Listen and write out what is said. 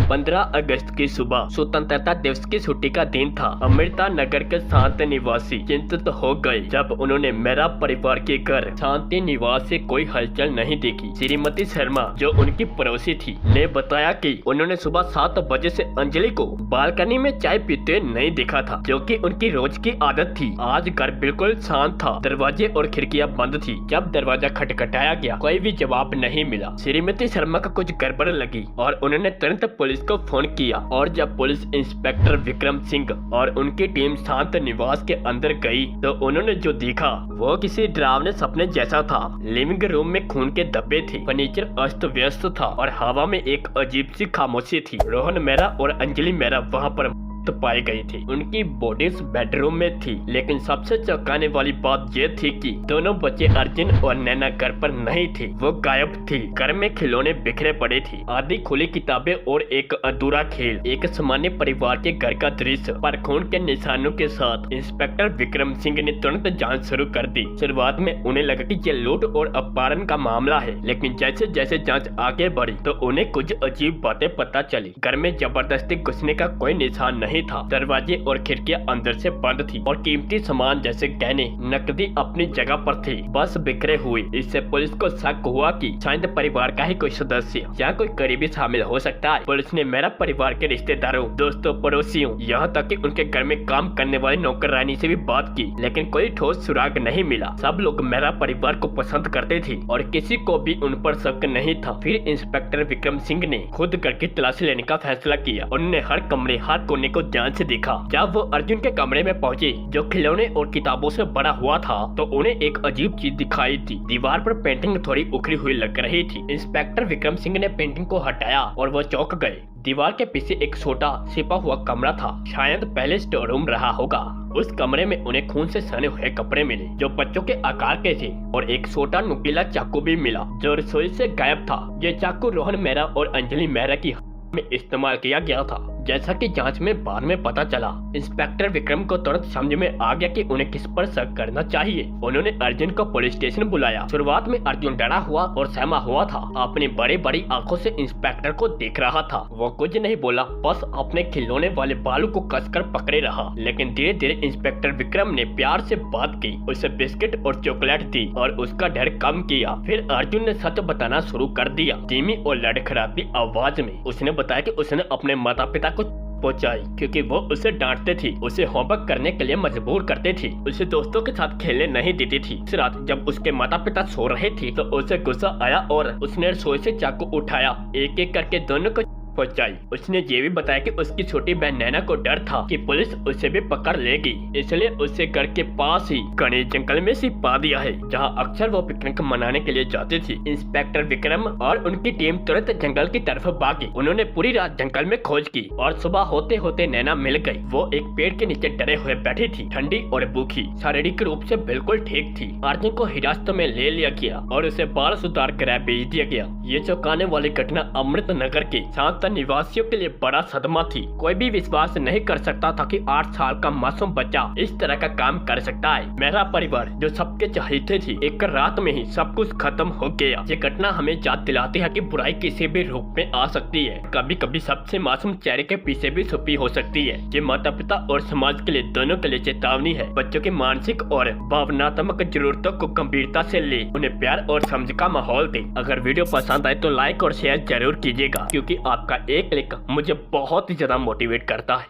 15 अगस्त की सुबह स्वतंत्रता दिवस की छुट्टी का दिन था। अमृता नगर के शांति निवासी चिंतित हो गए जब उन्होंने मेरा परिवार के घर शांति निवास से कोई हलचल नहीं देखी। श्रीमती शर्मा जो उनकी पड़ोसी थी ने बताया कि उन्होंने सुबह 7 बजे से अंजलि को बालकनी में चाय पीते नहीं देखा था, जो कि उनकी रोज की आदत थी। आज घर बिल्कुल शांत था, दरवाजे और खिड़कियां बंद थी। जब दरवाजा खटखटाया गया कोई भी जवाब नहीं मिला। श्रीमती शर्मा का कुछ गड़बड़ लगी और उन्होंने तुरंत पुलिस को फोन किया। और जब पुलिस इंस्पेक्टर विक्रम सिंह और उनकी टीम शांत निवास के अंदर गई तो उन्होंने जो देखा वो किसी डरावने सपने जैसा था। लिविंग रूम में खून के धब्बे थे, फर्नीचर अस्त व्यस्त था और हवा में एक अजीब सी खामोशी थी। रोहन मेहरा और अंजलि मेहरा वहाँ पर पाई गई थी। उनकी बॉडीज बेडरूम में थी, लेकिन सबसे चौंकाने वाली बात यह थी कि दोनों बच्चे अर्जुन और नैना घर पर नहीं थे, वो गायब थी। घर में खिलौने बिखरे पड़े थे, आधी खुली किताबें और एक अधूरा खेल। एक सामान्य परिवार के घर का दृश्य पर खून के निशानों के साथ। इंस्पेक्टर विक्रम सिंह ने तुरंत जांच शुरू कर दी। शुरुआत में उन्हें लगा कि यह लूट और अपहरण का मामला है, लेकिन जैसे जैसे जाँच आगे बढ़ी तो उन्हें कुछ अजीब बातें पता चली। घर में जबरदस्ती घुसने का कोई निशान नहीं था, दरवाजे और खिड़कियां अंदर से बंद थी और कीमती सामान जैसे गहने नकदी अपनी जगह पर थे, बस बिखरे हुए। इससे पुलिस को शक हुआ कि शायद परिवार का ही कोई सदस्य या कोई करीबी शामिल हो सकता है। पुलिस ने मेरा परिवार के रिश्तेदारों, दोस्तों, पड़ोसियों, यहाँ तक कि उनके घर में काम करने वाली नौकरानी से भी बात की, लेकिन कोई ठोस सुराग नहीं मिला। सब लोग मेरा परिवार को पसंद करते थे और किसी को भी उन पर शक नहीं था। फिर इंस्पेक्टर विक्रम सिंह ने खुद घर की तलाशी लेने का फैसला किया। उन्होंने हर कमरे, हर कोने को ध्यान से देखा। जब वो अर्जुन के कमरे में पहुंचे जो खिलौने और किताबों से भरा हुआ था तो उन्हें एक अजीब चीज दिखाई दी। दीवार पर पेंटिंग थोड़ी उखड़ी हुई लग रही थी। इंस्पेक्टर विक्रम सिंह ने पेंटिंग को हटाया और वो चौंक गए। दीवार के पीछे एक छोटा छिपा हुआ कमरा था, शायद पहले स्टोर रूम रहा होगा। उस कमरे में उन्हें खून से सने हुए कपड़े मिले जो बच्चों के आकार के थे और एक छोटा नुकीला चाकू भी मिला जो रसोई से गायब था। ये चाकू रोहन मेहरा और अंजलि मेहरा की में इस्तेमाल किया गया था, जैसा कि जांच में बाद में पता चला। इंस्पेक्टर विक्रम को तुरंत समझ में आ गया कि उन्हें किस पर शक करना चाहिए। उन्होंने अर्जुन को पुलिस स्टेशन बुलाया। शुरुआत में अर्जुन डरा हुआ और सहमा हुआ था, अपनी बड़ी बड़ी आंखों से इंस्पेक्टर को देख रहा था। वो कुछ नहीं बोला, बस अपने खिलौने वाले बालू को कसकर पकड़े रहा। लेकिन धीरे धीरे इंस्पेक्टर विक्रम ने प्यार से बात की, उसे बिस्किट और चॉकलेट दी और उसका डर कम किया। फिर अर्जुन ने सच बताना शुरू कर दिया, धीमी और लड़खड़ाती आवाज में। उसने बताया कि उसने अपने माता पिता को पहुंचाई क्योंकि वो उसे डांटते थे, उसे होमवर्क करने के लिए मजबूर करते थे, उसे दोस्तों के साथ खेलने नहीं देती थी। इस रात जब उसके माता पिता सो रहे थे तो उसे गुस्सा आया और उसने रसोई से चाकू उठाया, एक एक करके दोनों को पहुंचाई। उसने ये भी बताया कि उसकी छोटी बहन नैना को डर था कि पुलिस उसे भी पकड़ लेगी, इसलिए उसे घर के पास ही घने जंगल में छिपा दिया है, जहां अक्सर वो पिकनिक मनाने के लिए जाती थी। इंस्पेक्टर विक्रम और उनकी टीम तुरंत जंगल की तरफ भागी। उन्होंने पूरी रात जंगल में खोज की और सुबह होते होते नैना मिल गई। वो एक पेड़ के नीचे डरे हुए बैठी थी, ठंडी और भूखी, शारीरिक रूप से बिल्कुल ठीक थी। अर्जुन को हिरासत में ले लिया गया और उसे बाल सुधार गृह भेज दिया गया। ये चौंकाने वाली घटना अमृत नगर के शांत निवासियों के लिए बड़ा सदमा थी। कोई भी विश्वास नहीं कर सकता था कि 8 साल का मासूम बच्चा इस तरह का काम कर सकता है। मेरा परिवार जो सबके चहेते थी, एक रात में ही सब कुछ खत्म हो गया। ये घटना हमें याद दिलाती है कि बुराई किसी भी रूप में आ सकती है, कभी कभी सबसे मासूम चेहरे के पीछे भी छुपी हो सकती है। ये माता पिता और समाज के लिए दोनों के लिए चेतावनी है। बच्चों की मानसिक और भावनात्मक जरूरतों को गंभीरता से ले, उन्हें प्यार और समझ का माहौल दे। अगर वीडियो पसंद आए तो लाइक और शेयर जरूर कीजिएगा, क्योंकि आपका एक क्लिक मुझे बहुत ही ज्यादा मोटिवेट करता है।